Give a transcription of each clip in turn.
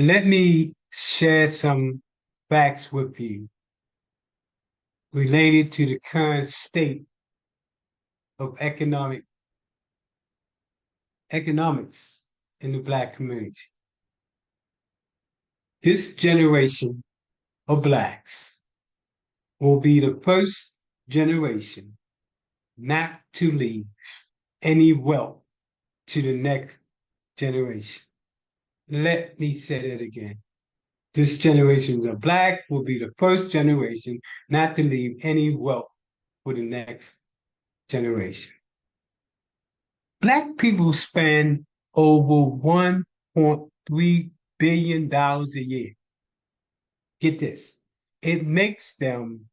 Let me share some facts with you related to the current state of economics in the Black community. This generation of Blacks will be the first generation not to leave any wealth to the next generation. Let me say that again. This generation of Black will be the first generation not to leave any wealth for the next generation. Black people spend over $1.3 billion a year. Get this. It makes them,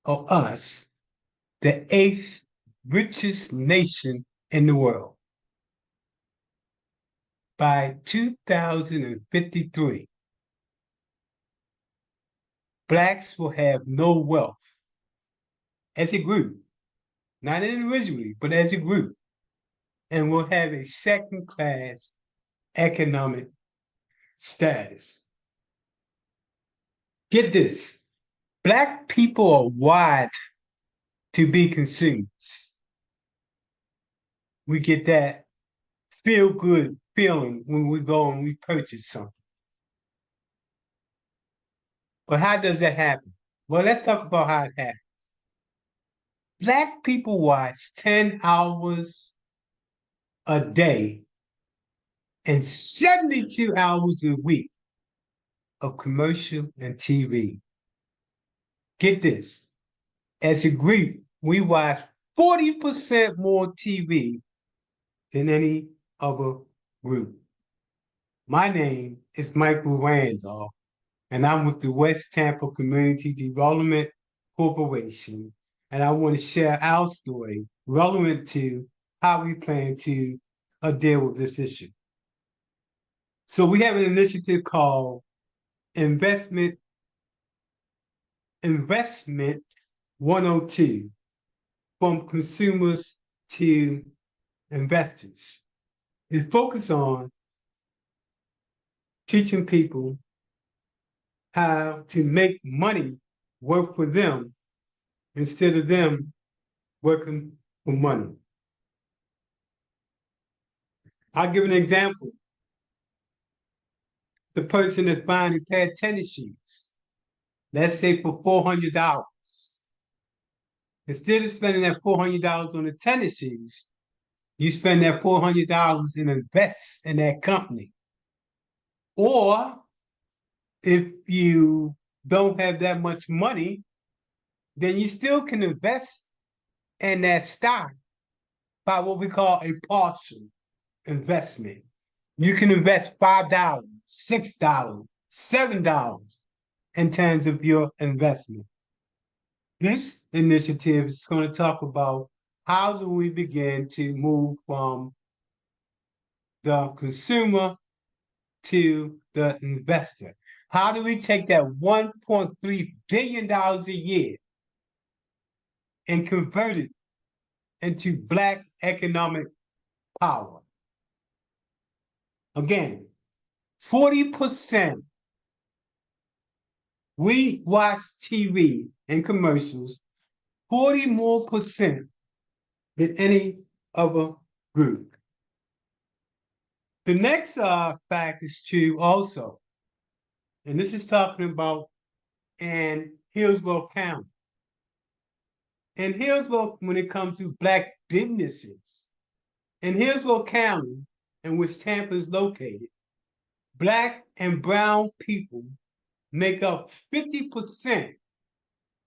or us, the eighth richest nation in the world. By 2053, Blacks will have no wealth as a group, not individually, but as a group, and will have a second-class economic status. Get this. Black people are wired to be consumers. We get that feel-good feeling when we go and we purchase something. But how does that happen? Well, let's talk about how it happens. Black people watch 10 hours a day and 72 hours a week of commercial and TV. Get this. As a group, we watch 40% more TV than any other group. My name is Michael Randolph, and I'm with the West Tampa Community Development Corporation, and I want to share our story relevant to how we plan to deal with this issue. So we have an initiative called Investment 102, from consumers to investors. It's focused on teaching people how to make money work for them instead of them working for money. I'll give an example. The person that's buying a pair of tennis shoes, let's say for $400. Instead of spending that $400 on the tennis shoes, you spend that $400 and invest in that company. Or if you don't have that much money, then you still can invest in that stock by what we call a partial investment. You can invest $5, $6, $7 in terms of your investment. This initiative is going to talk about how do we begin to move from the consumer to the investor. How do we take that $1.3 billion a year and convert it into Black economic power? Again, 40%. We watch TV and commercials 40% more than any other group. The next fact is true also, and this is talking about in Hillsborough County. In Hillsborough, when it comes to Black businesses, in Hillsborough County, in which Tampa is located, Black and brown people make up 50%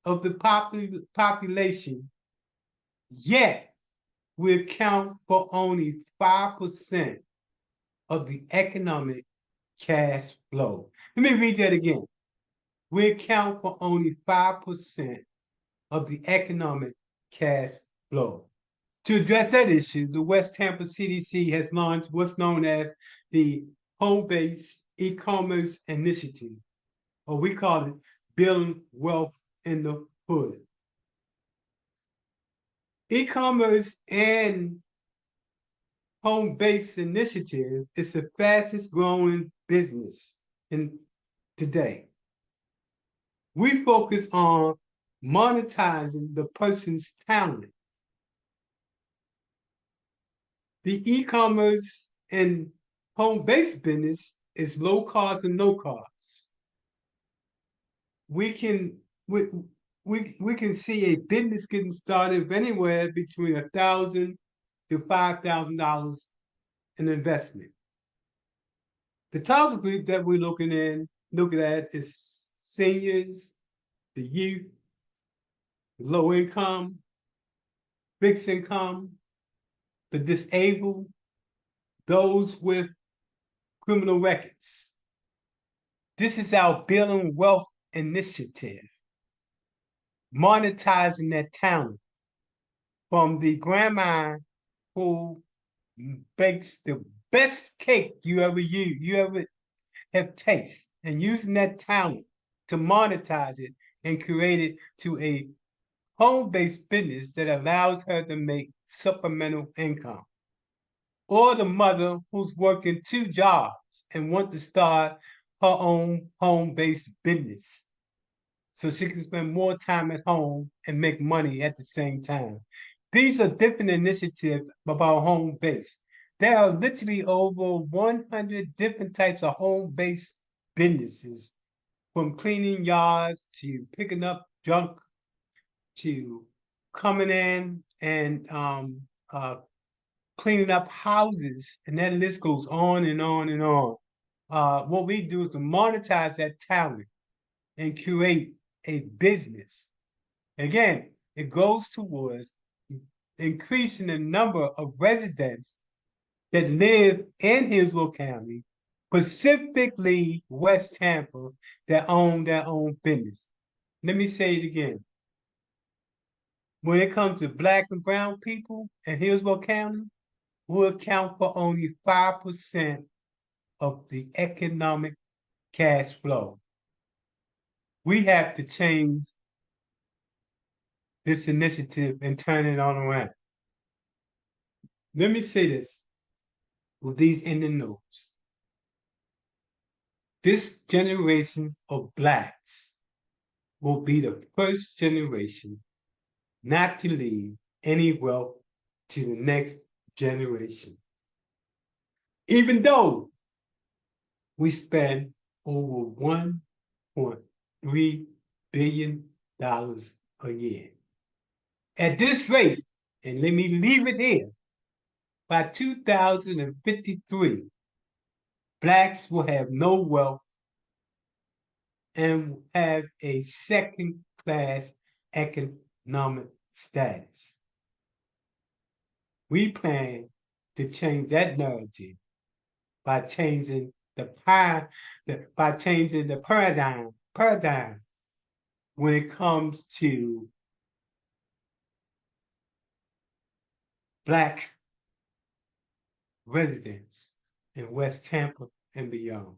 of the population, yet we account for only 5% of the economic cash flow. Let me read that again. We account for only 5% of the economic cash flow. To address that issue, the West Tampa CDC has launched what's known as the Home-Based E-Commerce Initiative, or we call it Building Wealth in the Hood. E-commerce and home-based initiative is the fastest growing business in today. We focus on monetizing the person's talent. The e-commerce and home-based business is low cost and no cost. We can we can see a business getting started anywhere between $1,000 to $5,000 in investment. The target group that we're looking at is seniors, the youth, low income, fixed income, the disabled, those with criminal records. This is our Building Wealth initiative, monetizing that talent from the grandma who bakes the best cake you ever have tasted, and using that talent to monetize it and create it to a home-based business that allows her to make supplemental income. Or the mother who's working 2 jobs and wants to start her own home-based business so she can spend more time at home and make money at the same time. These are different initiatives about home-based. There are literally over 100 different types of home-based businesses, from cleaning yards to picking up junk to coming in and cleaning up houses, and that list goes on and on and on. What we do is to monetize that talent and create a business. Again, it goes towards increasing the number of residents that live in Hillsborough County, specifically West Tampa, that own their own business. Let me say it again. When it comes to Black and brown people in Hillsborough County, we account for only 5% of the economic cash flow. We have to change this initiative and turn it on around. Let me say this with these ending notes. This generation of Blacks will be the first generation not to leave any wealth to the next generation. Even though we spend over $1.3 billion a year. At this rate, and let me leave it here, by 2053, Blacks will have no wealth and have a second-class economic status. We plan to change that narrative by changing the paradigm when it comes to Black residents in West Tampa and beyond.